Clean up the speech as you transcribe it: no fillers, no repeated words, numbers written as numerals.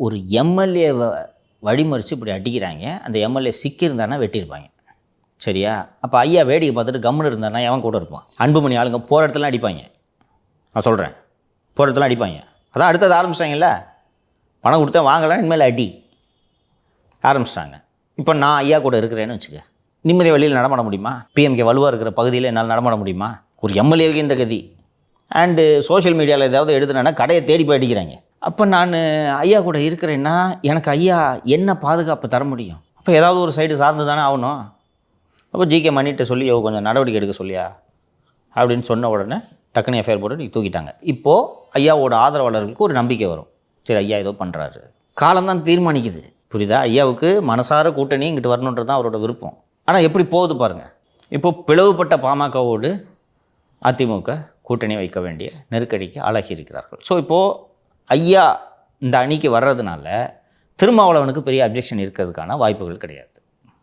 ஒரு எம்எல்ஏவை வழிமறித்து இப்படி அடிக்கிறாங்க. அந்த எம்எல்ஏ சிக்கியிருந்தானா வெட்டியிருப்பாங்க. சரியா? அப்போ ஐயா வேடிக்கை பார்த்துட்டு கம்முன்னு இருந்தானா எவன் கூட இருப்பான்? அன்புமணி ஆளுங்க போகிற இடத்துலாம் அடிப்பாங்க. நான் சொல்கிறேன், போகிற இடத்துலாம் அடிப்பாங்க. அதான் அடுத்தது ஆரம்பிச்சிட்டாங்கல்ல, பணம் கொடுத்தா வாங்கலாம், இனிமேல் அடி ஆரம்பிச்சிட்டாங்க. இப்போ நான் ஐயா கூட இருக்கிறேன்னு வச்சுக்க, நிம்மதி வழியில் நடமாட முடியுமா? பிஎம்கே வலுவாக இருக்கிற பகுதியில் என்னால் நடமாட முடியுமா? ஒரு எம்எல்ஏவுக்கு இந்த கதி. அண்டு சோஷியல் மீடியாவில் ஏதாவது எடுத்துனா கடையை தேடி போய் அடிக்கிறாங்க. அப்போ நான் ஐயா கூட இருக்கிறேன்னா எனக்கு ஐயா என்ன பாதுகாப்பு தர முடியும்? அப்போ ஏதாவது ஒரு சைடு சார்ந்து தானே ஆகணும். அப்போ ஜிகே மணிகிட்ட சொல்லி கொஞ்சம் நடவடிக்கை எடுக்க சொல்லியா அப்படின்னு சொன்ன உடனே டக்குனு எஃப்ஐஆர் போட்டு நீ தூக்கிட்டாங்க. இப்போது ஐயாவோட ஆதரவாளர்களுக்கு ஒரு நம்பிக்கை வரும், சரி ஐயா ஏதோ பண்ணுறாரு. காலம்தான் தீர்மானிக்குது, புரியுதா? ஐயாவுக்கு மனசார கூட்டணி இங்கிட்டு வரணுன்றது தான் அவரோட விருப்பம். ஆனால் எப்படி போகுது பாருங்கள். இப்போது பிளவுபட்ட பாமகவோடு அதிமுக கூட்டணி வைக்க வேண்டிய நெருக்கடிக்கு ஆளாகி இருக்கிறார்கள். ஸோ இப்போது ஐயா இந்த அணிக்கு வர்றதுனால திருமாவளவனுக்கு பெரிய அப்ஜெக்ஷன் இருக்கிறதுக்கான வாய்ப்புகள் கிடையாது.